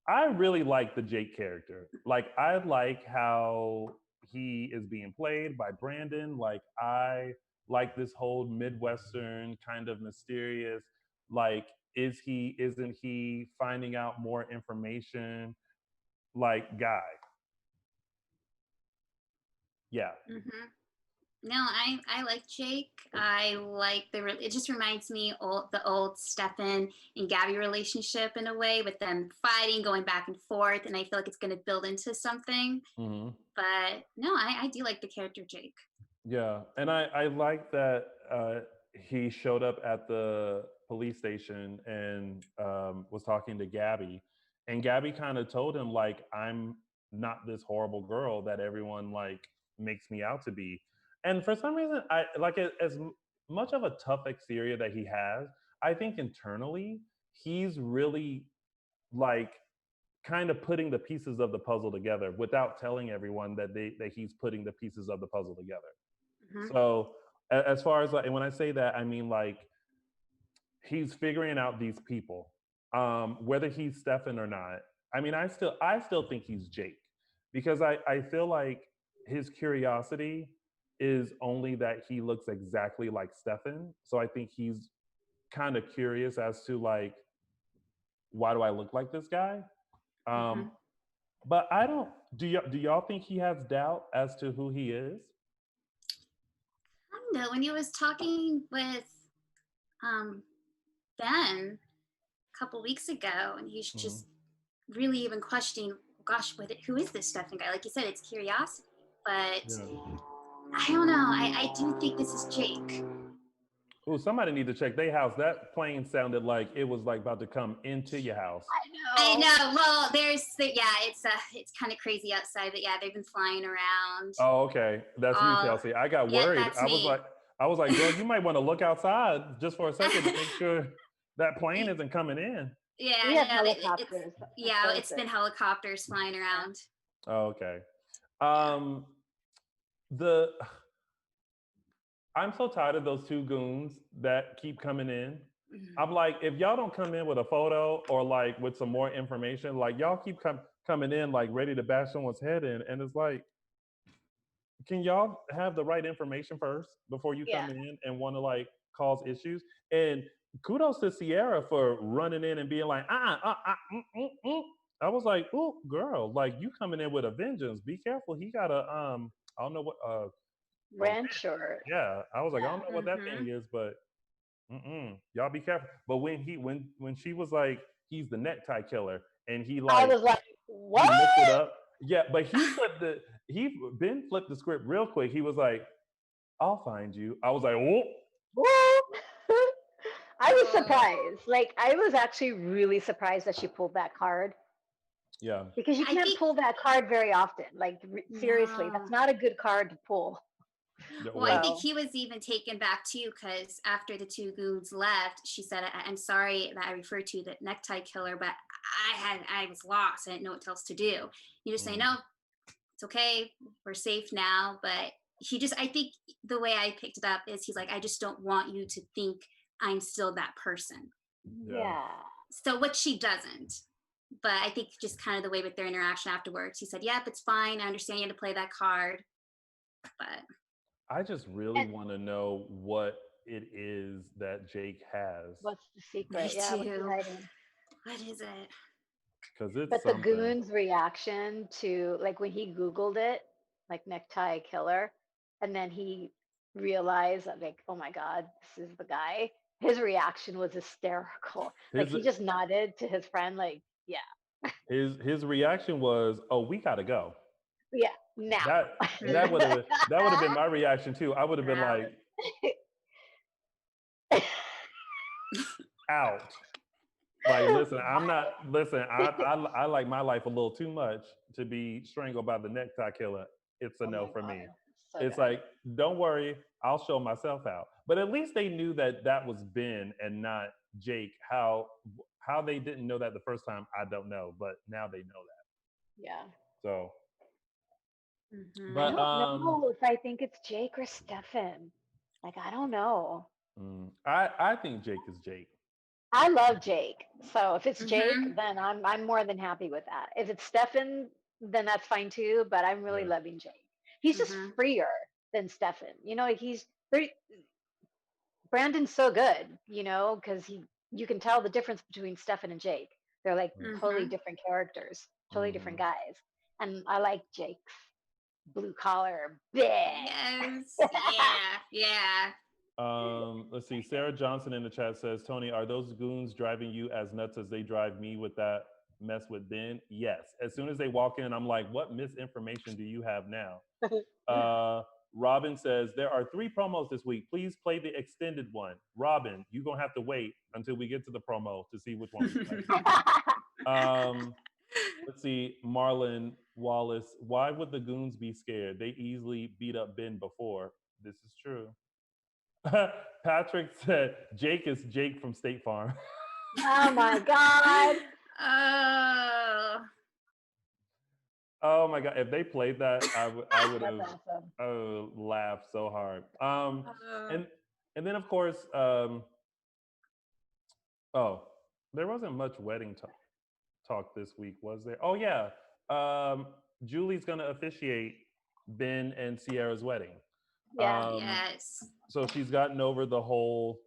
I really like the Jake character. Like, I like how he is being played by Brandon. Like, I like this whole Midwestern kind of mysterious, like, isn't he finding out more information, like, guy. Yeah. No, I like Jake. I like it just reminds me the old Stefan and Gabby relationship in a way, with them fighting, going back and forth, and I feel like it's going to build into something. Hmm. But no, I do like the character Jake. Yeah, and I like that he showed up at the police station and was talking to Gabby, and Gabby kind of told him, like, I'm not this horrible girl that everyone like makes me out to be. And for some reason, I like it as much of a tough exterior that he has. I think internally he's really like kind of putting the pieces of the puzzle together without telling everyone that he's putting the pieces of the puzzle together. Mhm. So as far as like, and when I say that, I mean like he's figuring out these people, whether he's Stefan or not. I mean, I still think he's Jake because I feel like his curiosity is only that he looks exactly like Stefan. So I think he's kind of curious as to like, why do I look like this guy? Um, Mhm. but I don't. Do y'all think he has doubt as to who he is? I don't know, when he was talking with um, Ben a couple weeks ago, and he's Mhm. just really even questioning, gosh, who is this Stefan guy? Like you said, it's curiosity. But Yeah. I don't know. I do think this is Jake. Oh, somebody need to check their house. That plane sounded like it was like about to come into your house. I know. Well, it's kind of crazy outside, but yeah, they've been flying around. Oh, okay. That's you, All Kelsey. I got Yeah, worried. that's I was me. like, girl, you might want to look outside just for a second to make sure that plane isn't coming in. Yeah, We have no, helicopters. it's been helicopters flying around. Oh, okay. Yeah. Um, the I'm so tired of those two goons that keep coming in. Mhm. I'm like, if y'all don't come in with a photo or like with some more information, like y'all keep coming in like ready to bash someone's head in, and it's like, can y'all have the right information first before you Yeah. come in and want to like cause issues? And kudos to Sierra for running in and being like, I was like, oh, girl, like you coming in with a vengeance. Be careful. He got a I don't know what a wrench. Wrench or Yeah, I was like, I yeah. don't know what that thing is, but y'all be careful. But when she was like, he's the necktie killer, and I like was like, he what? looked it up. Yeah, but Ben flipped the script real quick. He was like, I'll find you. I was like, oh, What? I was Oh, surprised. Like, I was actually really surprised that she pulled that card yeah. because you I can't think pull that card very often. Like, seriously, that's no. not a good card to pull. Well, I think So, he was even taken back too, because after the two goons left, she said, I'm sorry that I referred to the necktie killer, but I was lost. I didn't know what else to do." You just say, Mhm. no, it's okay. We're safe now. But I think the way I picked it up is he's like, I just don't want you to think I'm still that person. Yeah. yeah. So, what she doesn't. But I think just kind of the way with their interaction afterwards, he said, yep, it's fine. I understand you had to play that card. But I just really And want to know what it is that Jake has what's the me secret? Yeah, what's he too. hiding? What is it? because it's But the something. goon's reaction to, like, when he Googled it, like necktie killer, and then he realized that, like, oh my God, this is the guy. His reaction was hysterical. Like, His he just nodded to his friend, like, yeah, his reaction was, "Oh, we gotta go." yeah, now. That that would have been my reaction too. I would have been Wow. like, out. Like, listen, I'm not. Listen, I like my life a little too much to be strangled by the necktie killer. It's a Oh no my for God, me. so It's good. like, don't worry, I'll show myself out. But at least they knew that that was Ben and not Jake. How they didn't know that the first time, I don't know, but now they know that. Yeah. So, Mhm. I but don't know if I think it's Jake or Stefan. Like, I don't know. I think Jake is Jake. I love Jake. So if it's Jake, Mhm. then I'm more than happy with that. If it's Stefan, then that's fine too. But I'm really Yeah. loving Jake. He's just Mhm. freer than Stefan. You know, he's very, Brandon's so good. You know, because you can tell the difference between Stefan and Jake. They're like totally Mhm. different characters, totally different Mhm. guys. And I like Jake's blue collar. Bleh. Yes. Yeah. Yeah. Let's see. Sarah Johnson in the chat says, Tony, are those goons driving you as nuts as they drive me with that mess with Ben? Yes. As soon as they walk in, I'm like, what misinformation do you have now? Robin says, there are 3 promos this week. Please play the extended one. Robin, you're going to have to wait until we get to the promo to see which one we play. Let's see. Marlon Wallace, why would the goons be scared? They easily beat up Ben before. This is true. Patrick said, Jake is Jake from State Farm. Oh my God. Oh. Oh my God. If they played that, I would That's have awesome. laughed so hard. Oh. And then of course, oh, there wasn't much wedding talk this week, was there? Oh yeah. Julie's gonna officiate Ben and Sierra's wedding. Yeah. Yes. So she's gotten over the whole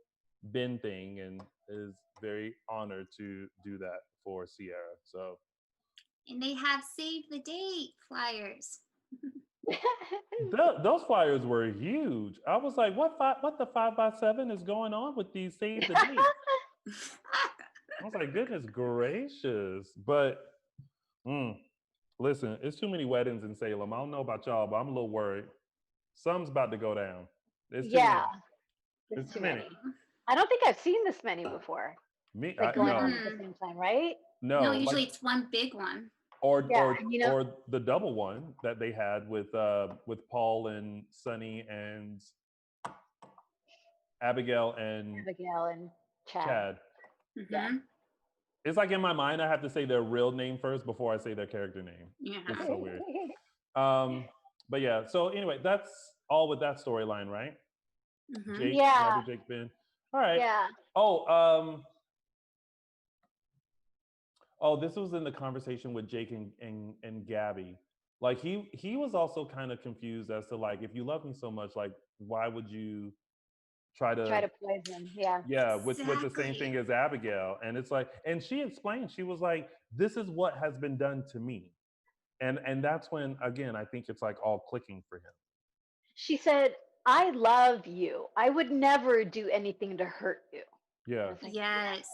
Ben thing and is very honored to do that for Sierra. So And they have save the date flyers. those flyers were huge. I was like, what the 5x7 is going on with these save the dates? I was like, goodness gracious. But listen, it's too many weddings in Salem. I don't know about y'all, but I'm a little worried. Something's about to go down. There's too Yeah. many. There's There's too too many. many. I don't think I've seen this many before. Me, Like going on no, at the same time, right? No, no, usually like it's one big one. or Yeah. or And you know, or the double one that they had with Paul and Sonny and Abigail and Abigail and Chad. Chad. Yeah. Mhm. It's like in my mind, I have to say their real name first before I say their character name. Yeah. It's so weird. But yeah. So anyway, that's all with that storyline, right? Mhm. Jake, Yeah. Gabby, Jake, Ben. All right. Yeah. Oh, this was in the conversation with Jake and Gabby. Like he was also kind of confused as to like, if you love me so much, like why would you try Try to to poison. Yeah. with the same thing Exactly. as Abigail? And it's like, and she explained, she was like, this is what has been done to me. And that's when again I think it's like all clicking for him. She said, I love you. I would never do anything to hurt you. Yeah. I was like, Yes.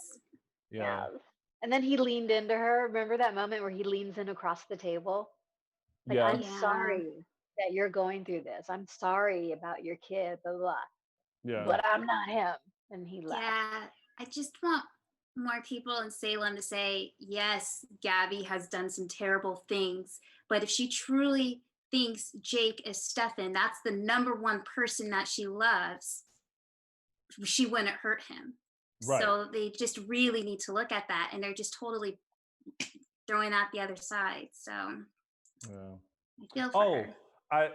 Yeah. yes. And then he leaned into her. Remember that moment where he leans in across the table? Like, Yeah. I'm Yeah. sorry that you're going through this. I'm sorry about your kid, blah, blah, blah. Yeah. But I'm not him. And he left. Yeah. I just want more people in Salem to say, yes, Gabby has done some terrible things, but if she truly thinks Jake is Stefan, that's the number one person that she loves, she wouldn't hurt him. Right. So they just really need to look at that, and they're just totally throwing out the other side. So Yeah. I feel for her.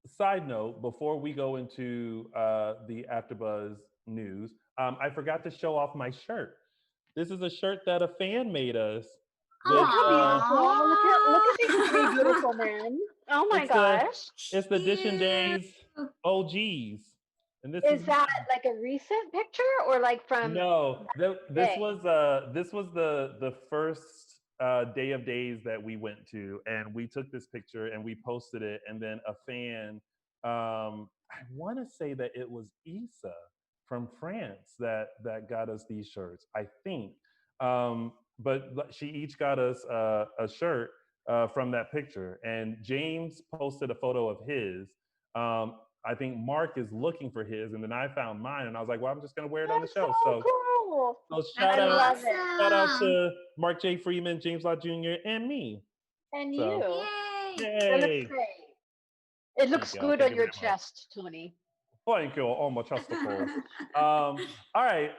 Side note, before we go into the AfterBuzz news, I forgot to show off my shirt. This is a shirt that a fan made us. Look how Aww. beautiful. Look at these 3 beautiful men. Oh my gosh. It's the Dishin Cute. Days OGs. And this Is that like a recent picture or like from no, this day? was the first day of days that we went to, and we took this picture and we posted it, and then a fan, I want to say that it was Isa from France that got us these shirts, I think. But she each got us a shirt from that picture, and James posted a photo of his. I think Mark is looking for his, and then I found mine, and I was like, "Well, I'm just gonna wear it on the That's show." so cool. So I love it. shout out to Mark J. Freeman, James Law Jr., and me. And So, you. Yay. That looks yay! great. It looks Thank y'all. good Thank on you your very much. chest, Tony. Thank you, oh my chesticles. All right,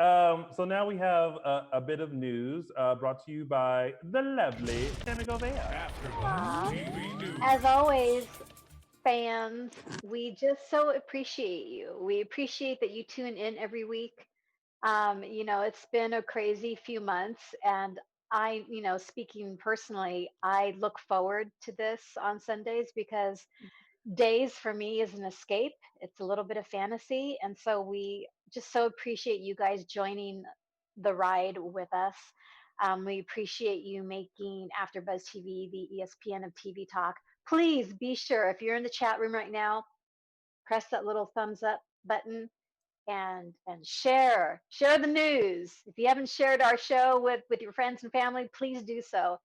so now we have a bit of news brought to you by the lovely Tammy Govea. AfterBuzz Aw. TV As News. always, fans, we just so appreciate you. We appreciate that you tune in every week. It's been a crazy few months, and speaking personally, I look forward to this on Sundays because days for me is an escape. It's a little bit of fantasy. And so we just so appreciate you guys joining the ride with us. We appreciate you making AfterBuzz TV the ESPN of TV talk. Please be sure if you're in the chat room right now, press that little thumbs up button and share the news. If you haven't shared our show with your friends and family, please do so.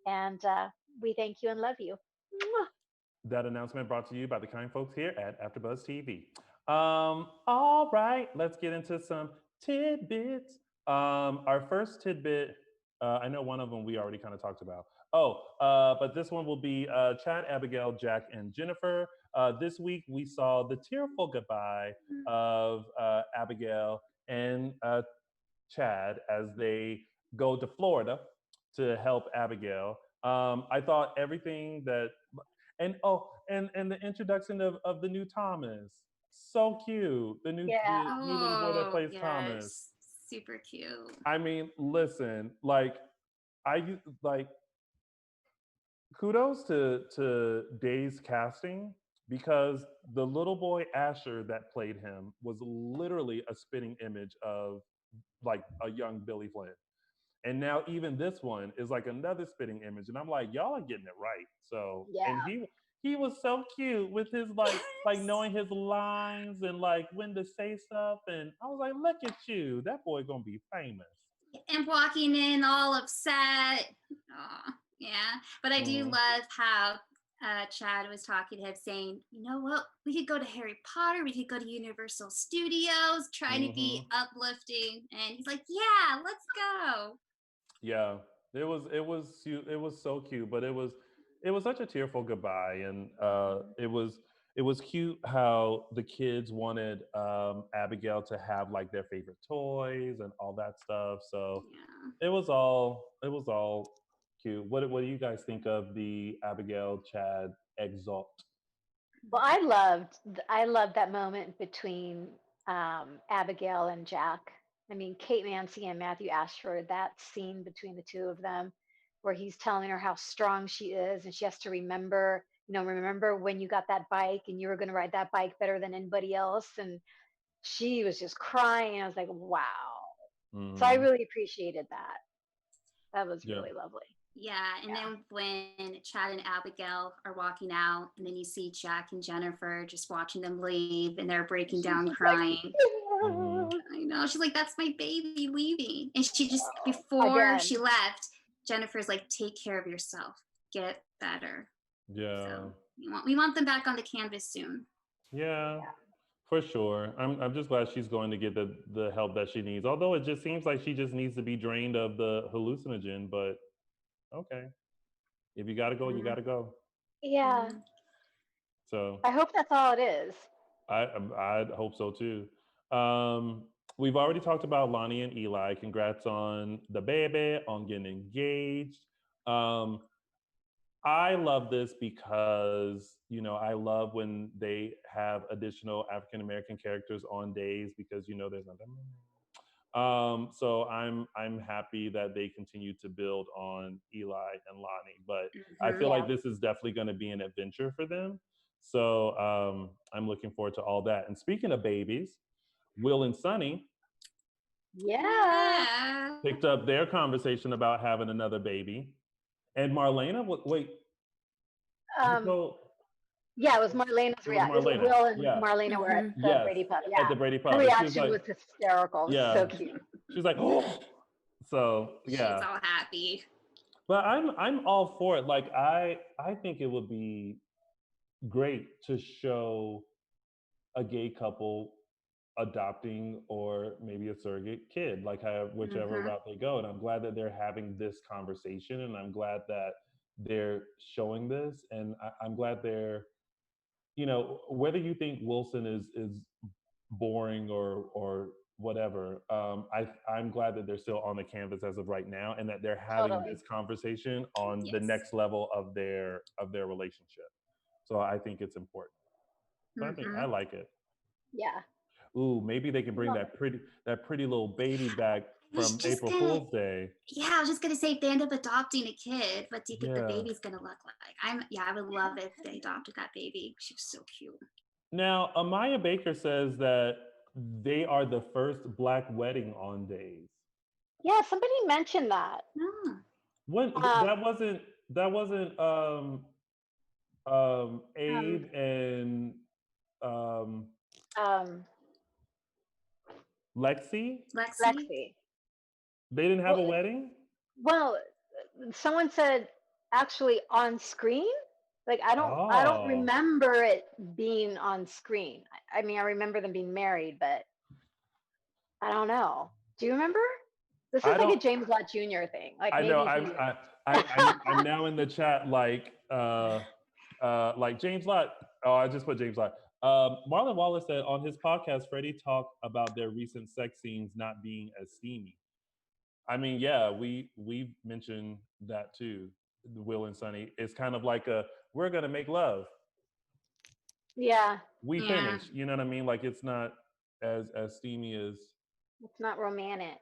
And we thank you and love you. Mwah. That announcement brought to you by the kind folks here at AfterBuzz TV. All right, let's get into some tidbits. Our first tidbit, I know one of them we already kind of talked about. But this one will be Chad, Abigail, Jack, and Jennifer. This week we saw the tearful goodbye of Abigail and Chad as they go to Florida to help Abigail. I thought everything that and the introduction of the new Thomas, so cute. Yeah. The new little boy that Oh, plays Thomas. yes. Super cute. I mean, listen, like like kudos to Day's casting because the little boy Asher that played him was literally a spitting image of like a young Billy Flynn. And now even this one is like another spitting image, and I'm like, y'all are getting it right. So, Yeah. and he was so cute with his like Yes. knowing his lines and like when to say stuff, and I was like, look at you, that boy gonna be famous. And walking in all upset. Aw, yeah. But I do Mm, love how Chad was talking to him saying, you know what, we could go to Harry Potter, we could go to Universal Studios, trying to be mm-hmm. uplifting. And he's like, yeah, let's go. Yeah, it was so cute, but it was such a tearful goodbye, and it was cute how the kids wanted Abigail to have like their favorite toys and all that stuff. So Yeah. it was all cute. What do you guys think of the Abigail Chad exalt? Well, I loved that moment between Abigail and Jack. I mean, Kate Mansi and Matthew Ashford. That scene between the two of them, where he's telling her how strong she is, and she has to remember, remember when you got that bike and you were going to ride that bike better than anybody else, and she was just crying. I was like, wow. So I Hmm. really appreciated that. That was Yeah. really lovely. Yeah, and Yeah. then when Chad and Abigail are walking out, and then you see Jack and Jennifer just watching them leave, and they're breaking She's down just like, crying. Hmm. I know. She's like, that's my baby leaving. And she just, before again. she left, Jennifer's like, take care of yourself, get better. Yeah. So we want them back on the canvas soon. Yeah. For sure. I'm just glad she's going to get the help that she needs. Although it just seems like she just needs to be drained of the hallucinogen, but okay. If you gotta go, you Mm, gotta go. yeah. Mm. So I hope that's all it is. I hope so too. Um, we've already talked about Lani and Eli. Congrats on the baby, on getting engaged. Um, I love this because, I love when they have additional African American characters on days because there's not that many. So I'm happy that they continue to build on Eli and Lani, but I feel Mhm. Yeah. like this is definitely going to be an adventure for them. So I'm looking forward to all that. And speaking of babies, Will and Sonny Yeah. Yeah. picked up their conversation about having another baby, and Marlena, wait, Um, so yeah, it was Marlena's it was reaction. Marlena, Will and yeah, Marlena were at Mhm. the yes, Brady Pub. at Yeah. the Brady Her pub, and she was reaction like, was hysterical. It was so yeah, cute. she was like, oh, so She's yeah. all happy. But I'm all for it. Like I think it would be great to show a gay couple adopting or maybe a surrogate kid, like whichever Mhm. route they go. And I'm glad that they're having this conversation, and I'm glad that they're showing this, and I'm glad they're, whether you think Wilson is boring or whatever. I'm glad that they're still on the canvas as of right now, and that they're having Totally. this conversation on the Yes. next level of their relationship. So I think it's important. So I think I Mm-hmm. like it. Yeah. Ooh, maybe they can bring Love it. that pretty little baby back I was from just April gonna, Fool's Day. yeah, I was just gonna say, if they end up adopting a kid, what do you think the Yeah. baby's gonna look like? Yeah, I would love it if they adopted that baby. She was so cute. Now, Amaya Baker says that they are the first Black wedding on days. Yeah, somebody mentioned that. Oh, When Um, that wasn't um, Abe and um, um, Lexi. Lexi. Lexi. They didn't have Well, a wedding. well, someone said actually on screen. Like I don't Oh, remember it being on screen. I mean, I remember them being married, but I don't know. Do you remember? This is I like a don't. James Lott Jr. thing. Like I know. maybe he. I'm now in the chat like James Lott. Oh, I just put James Lott. Marlon Wallace said on his podcast, Freddie talked about their recent sex scenes not being as steamy. I mean, yeah, we've mentioned that too. Will and Sonny. It's kind of like we're gonna make love. Yeah, We Yeah. finish. You know what I mean? Like it's not as steamy as. it's not romantic.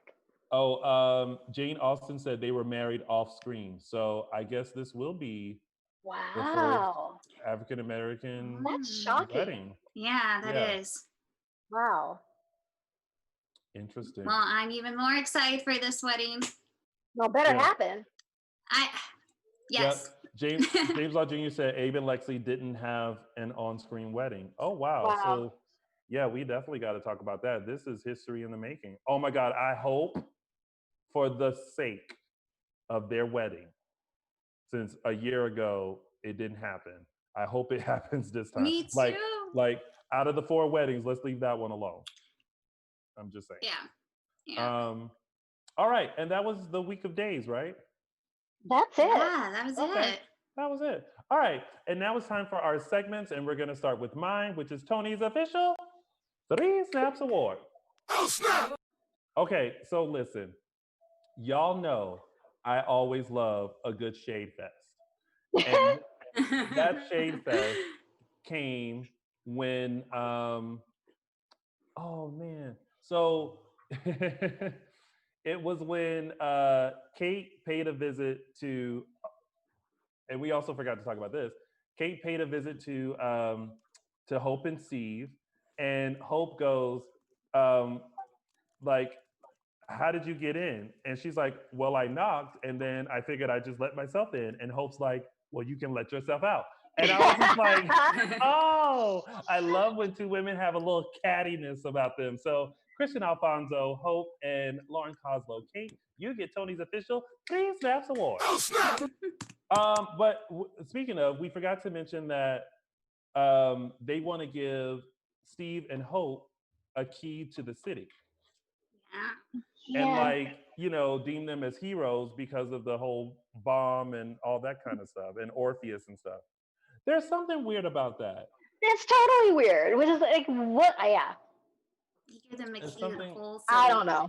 Oh, Jane Austen said they were married off screen. So I guess this will be the first Wow, African American that's Mm. shocking. wedding. Yeah, that Yeah, is. Wow. interesting. Well, I'm even more excited for this wedding. Well, better Yeah. happen. Yep. Yes. James Law Jr. said Abe and Lexi didn't have an on-screen wedding. Oh wow. Wow. So yeah, we definitely got to talk about that. This is history in the making. Oh my God. I hope for the sake of their wedding, since a year ago it didn't happen, I hope it happens this time. Me Like too. like out of the 4 weddings, let's leave that one alone. I'm just saying. Yeah. Yeah. All right, and that was the week of days, right? That's it. Yeah, that was Okay. it. That was it. All right, and now it's time for our segments, and we're gonna start with mine, which is Tony's official 3 Snaps Award. Oh, snap! Okay, so listen, y'all know I always love a good shade fest, and that shade fest came when oh man, so it was when Kate paid a visit to, and we also forgot to talk about this. Kate paid a visit to Hope and Steve, and Hope goes, like, how did you get in? And she's like, well, I knocked, and then I figured I'd just let myself in. And Hope's like, well, you can let yourself out. And I was just like, oh, I love when 2 women have a little cattiness about them. So Christian Alfonso, Hope, and Lauren Coslow. Kate, you get Tony's official 3 Snaps Award. Oh, snap! But speaking of, we forgot to mention that they want to give Steve and Hope a key to the city. Yeah. And Yeah. like, you know, deem them as heroes because of the whole bomb and all that kind of stuff, and Orpheus and stuff. There's something weird about that. It's totally weird. Which is like what? Yeah. You give them a It's key to the something- whole city. I don't know.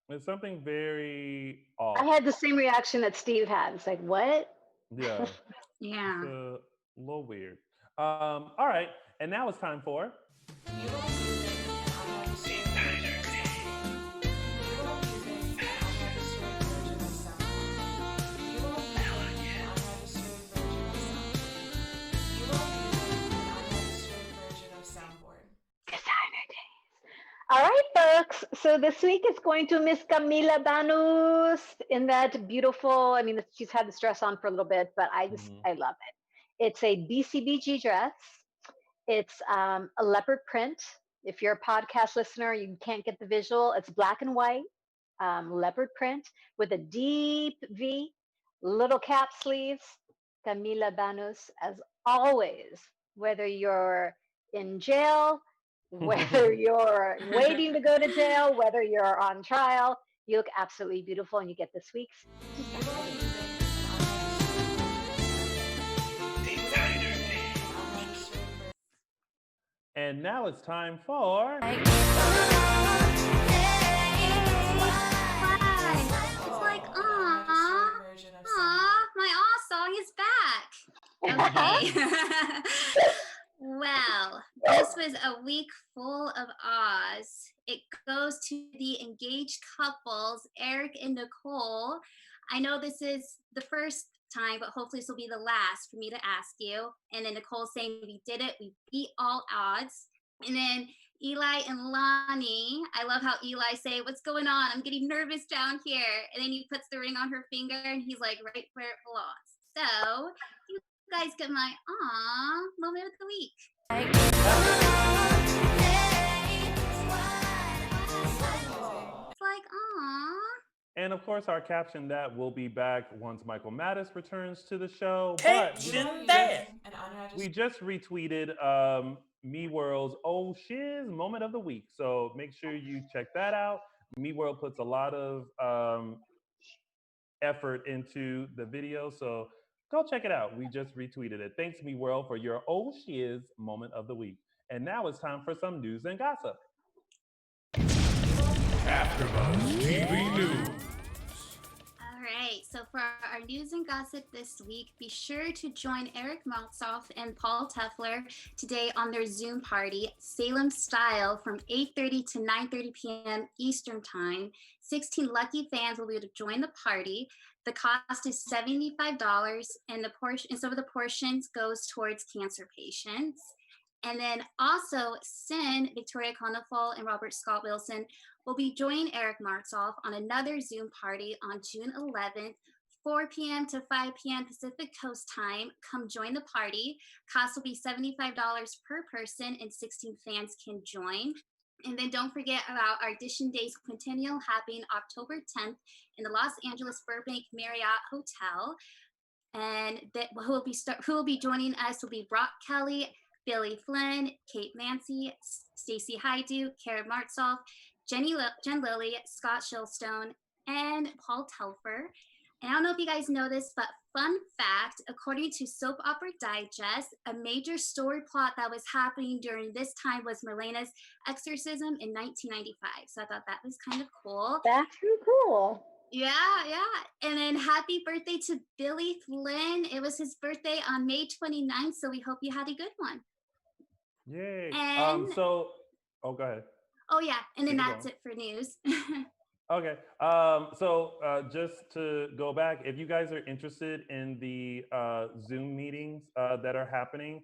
It's something very off. I had the same reaction that Steve had. It's like what? Yeah, Yeah. it's a little weird. All right, and now it's time for. Designer days. All right, folks. So this week is going to Miss Camila Banus in that beautiful. I mean, she's had this dress on for a little bit, but I love it. It's a BCBG dress. It's a leopard print. If you're a podcast listener, you can't get the visual. It's black and white, leopard print with a deep V, little cap sleeves. Camila Banus, as always, whether you're in jail, whether you're waiting to go to jail, whether you're on trial, you look absolutely beautiful, and you get this week's. And And now it's time for... It's like, aw, my aw song is back. Okay. Well, this was a week full of ahs. It goes to the engaged couples, Eric and Nicole. I know this is the first time, but hopefully this will be the last for me to ask you. And then Nicole saying, we did it, we beat all odds. And then Eli and Lani, I love how Eli say, what's going on? I'm getting nervous down here. And then he puts the ring on her finger and he's like, right where it belongs. So you guys get my aw moment of the week. It's like, aw. And of course, our caption that will be back once Michael Mattis returns to the show. Caption that. We just retweeted Me World's Oh Shiz Moment of the Week. So make sure you check that out. Me World puts a lot of effort into the video. So go check it out. We just retweeted it. Thanks, Me World, for your Oh Shiz Moment of the Week. And now it's time for some news and gossip. AfterBuzz TV News. All right, so for our news and gossip this week, be sure to join Eric Maltzoff and Paul Tefler today on their Zoom party, Salem Style, from 8:30 to 9:30 p.m. Eastern Time. 16 lucky fans will be able to join the party. The cost is $75, and some of the portions goes towards cancer patients. And then also, Sin, Victoria Konefal, and Robert Scott Wilson will be joining Eric Martzoff on another Zoom party on June 11th, 4 p.m. to 5 p.m. Pacific Coast Time. Come join the party. Cost will be $75 per person, and 16 fans can join. And then don't forget about our Dishin Days Quintennial happening October 10th in the Los Angeles Burbank Marriott Hotel. And who will be joining us will be Brock Kelly, Billy Flynn, Kate Mancy, Stacey Hydu, Kara Martzoff, Jen Lilly, Scott Shilstone, and Paul Telfer. And I don't know if you guys know this, but fun fact, according to Soap Opera Digest, a major story plot that was happening during this time was Marlena's exorcism in 1995. So I thought that was kind of cool. That's really cool. Yeah. And then happy birthday to Billy Flynn. It was his birthday on May 29th, so we hope you had a good one. Yay. And go ahead. Oh yeah, and then that's it for news. Okay. Just to go back, if you guys are interested in the Zoom meetings that are happening,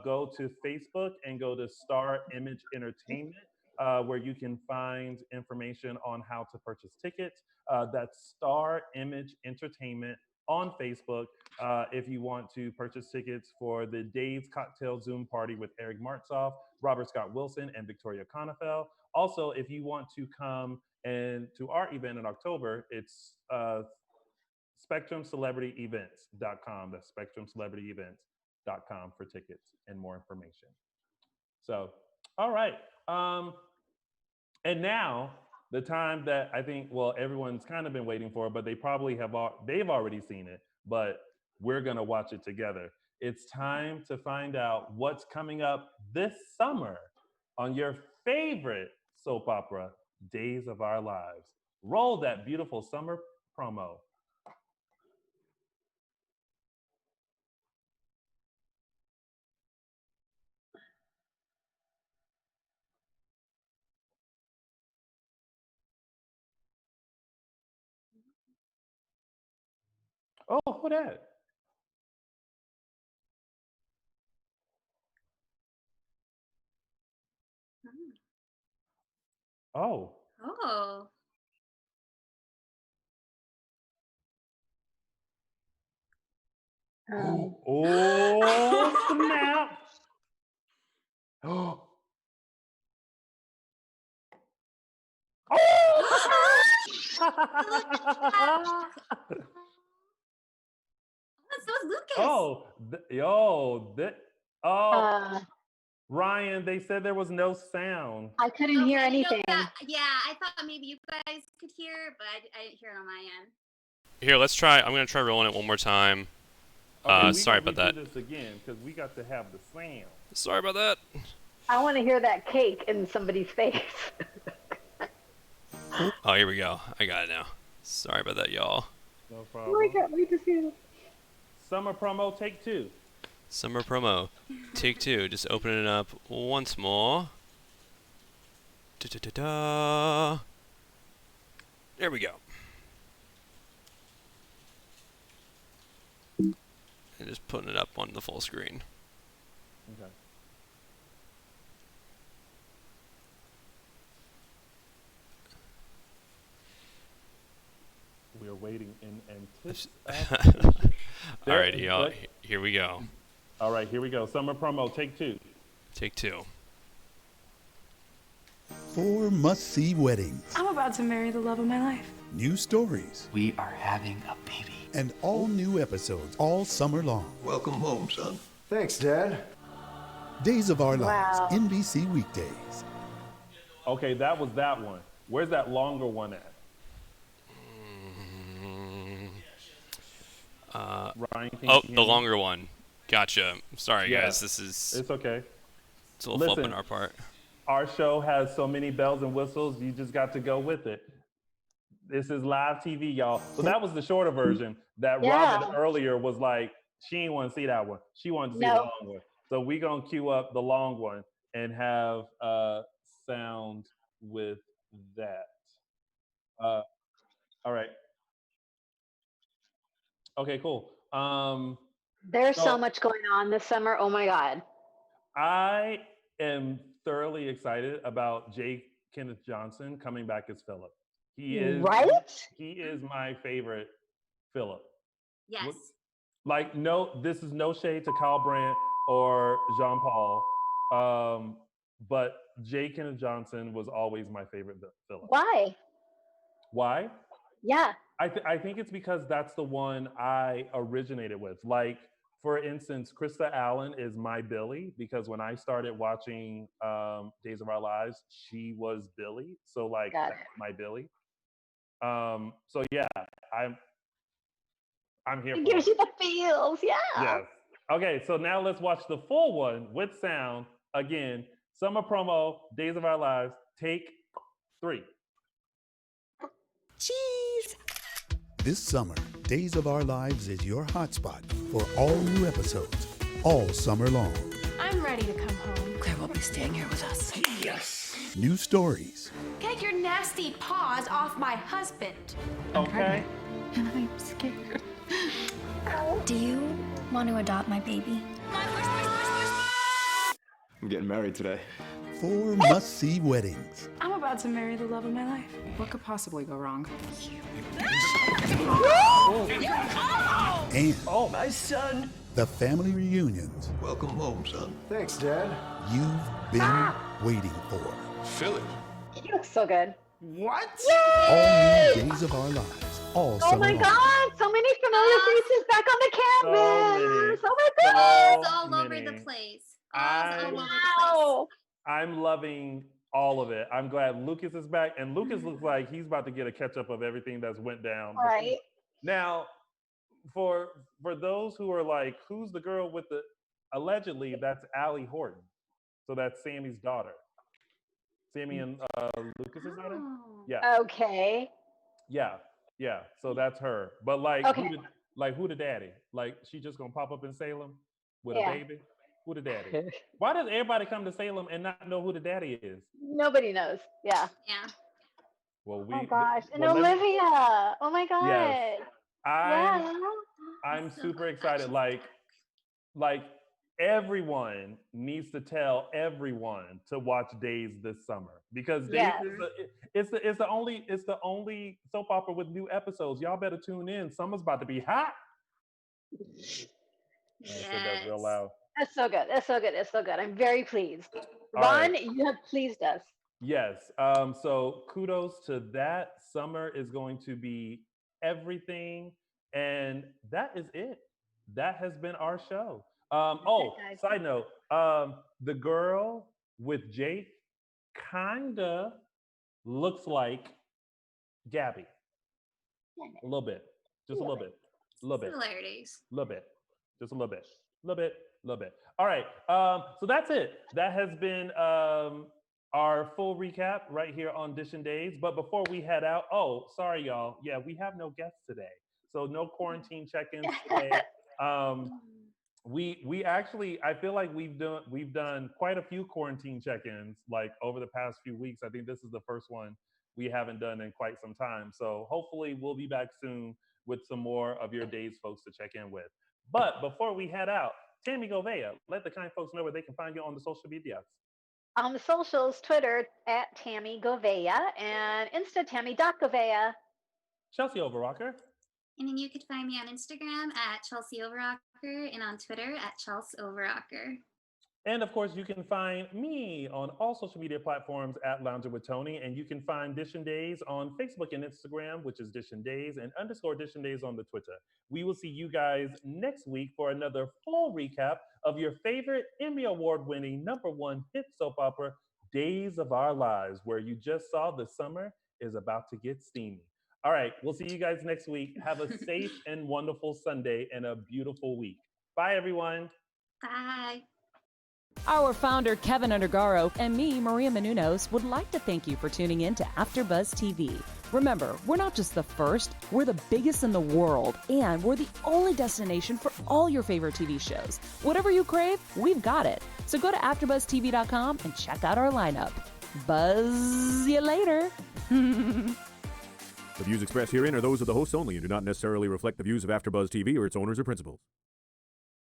go to Facebook and go to Star Image Entertainment, where you can find information on how to purchase tickets. That's Star Image Entertainment on Facebook if you want to purchase tickets for the Dave's Cocktail Zoom party with Eric Martzoff, Robert Scott Wilson, and Victoria Konefal. Also, if you want to come and to our event in October, it's SpectrumCelebrityEvents.com. That's SpectrumCelebrityEvents.com for tickets and more information. So, all right. And now the time that I think, well, everyone's kind of been waiting for, but they probably they've already seen it, but we're gonna watch it together. It's time to find out what's coming up this summer on your favorite soap opera, Days of Our Lives. Roll that beautiful summer promo. Oh, who that? Oh. Oh. Oh, snap. Oh. So is Lucas. Ryan, they said there was no sound. I couldn't hear anything. I thought maybe you guys could hear, but I didn't hear it on my end. Here, let's try. I'm going to try rolling it one more time. Okay, sorry about that. Do this again because we got to have the sound. Sorry about that. I want to hear that cake in somebody's face. Oh, here we go. I got it now. Sorry about that, y'all. No Oh problem. my God, wait to see it. Summer promo, take 2. Summer promo. Take 2. Just opening it up once more. Da-da-da-da. There we go. And just putting it up on the full screen. Okay. We are waiting in anticipation. Alrighty, y'all. Here we go. All right, here we go. Summer promo, take 2. Take 2. 4 must-see weddings, I'm about to marry the love of my life. new stories, We are having a baby. and all new episodes all summer long. Welcome home, son. Thanks, Dad. Days of Our Wow. Lives, NBC weekdays. Okay, that was that one. Where's that longer one at? Ryan, can Oh, you the hear me? longer one. Gotcha. Sorry, Yeah. guys. This is It's okay. it's a little flip Listen. on our part. Our show has so many bells and whistles, you just got to go with it. This is live TV, y'all. So that was the shorter version. That Yeah. Robin earlier was like, she ain't want to see that one. She wanted to see the No. long one. So we gonna queue up the long one and have sound with that. All right. Okay, cool. There's So- so much going on this summer. Oh my God. I am thoroughly excited about J. Kenneth Johnson coming back as Philip. He is He is my favorite Philip. Yes. Like, no, this is no shade to Kyle Brandt or Jean Paul, but J. Kenneth Johnson was always my favorite Philip. Why? Why? Yeah. I think it's because that's the one I originated with. Like, for instance, Krista Allen is my Billy because when I started watching Days of Our Lives, she was Billy. So like Got that's my Billy. So yeah, I'm here It for gives it. you the feels. Yeah. Yes. Okay, so now let's watch the full one with sound. Again, summer promo, Days of Our Lives, take 3. This summer, Days of Our Lives is your hotspot for all new episodes, all summer long. I'm ready to come home. Claire will be staying here with us. New stories, Get your nasty paws off my husband. Okay. And I'm scared. Do you want to adopt my baby? I'm getting married today. 4 must-see weddings, I'm about to marry the love of my life. What could possibly go wrong? and My son. the family reunions Welcome home, son. Thanks, Dad. you've been waiting for. Philip. You look so good. What? All new Days of Our Lives, all Oh summer my long. God. So many familiar faces back on the So many. canvas. Oh my God. It's all over many. the place. I- All over the place. Wow. I'm loving all of it. I'm glad Lucas is back, and Lucas looks like he's about to get a catch up of everything that's went down. before. Right. Now, for those who are like, who's the girl with the? Allegedly, that's Allie Horton. So that's Sammy's daughter. Sammy and Lucas's daughter. Oh. Yeah, Okay. yeah. So that's her. But like, Okay. who the daddy? Like, she just gonna pop up in Salem with Yeah. a baby? Who the daddy? Why does everybody come to Salem and not know who the daddy is? Nobody knows. Yeah. Yeah. Well, Oh gosh. And well, let me- Olivia. Oh my God. Yes. I'm I'm so super glad excited. she's Like everyone needs to tell everyone to watch Days this summer because Days Yes. is the only soap opera with new episodes. Y'all better tune in. Summer's about to be hot. I said that real Yes. loud. That's so good. That's so good. That's so good. I'm very pleased. All Ron, right. you have pleased us. Yes. So kudos to that. Summer is going to be everything. And that is it. That has been our show. guys. Side note, the girl with Jake kinda looks like Gabby. A little bit. Just a little bit. A little bit. Similarities. A little bit. Just a little bit. Little bit. All right. So that's it. That has been our full recap right here on Dishin Days. But before we head out, oh, sorry, y'all. Yeah, we have no guests today, so no quarantine check-ins today. We actually, I feel like we've done quite a few quarantine check-ins like over the past few weeks. I think this is the first one we haven't done in quite some time. So hopefully we'll be back soon with some more of your days folks to check in with. But before we head out, Tammy Govea, let the kind folks know where they can find you on the social medias. On the socials, Twitter at Tammy Govea and Insta Tammy.Govea. Chelsea Overrocker. And then you could find me on Instagram at Chelsea Overrocker and on Twitter at Chelsea Overrocker. And of course, you can find me on all social media platforms at Lounger with Tony. And you can find Dishin Days on Facebook and Instagram, which is Dishin Days, and _Dishin Days on the Twitter. We will see you guys next week for another full recap of your favorite Emmy Award-winning #1 hit soap opera, Days of Our Lives, where you just saw the summer is about to get steamy. All right, we'll see you guys next week. Have a safe and wonderful Sunday and a beautiful week. Bye, everyone. Bye. Our founder, Kevin Undergaro, and me, Maria Menounos, would like to thank you for tuning in to AfterBuzz TV. Remember, we're not just the first, we're the biggest in the world, and we're the only destination for all your favorite TV shows. Whatever you crave, we've got it. So go to AfterBuzzTV.com and check out our lineup. Buzz you later. The views expressed herein are those of the hosts only and do not necessarily reflect the views of AfterBuzz TV or its owners or principals.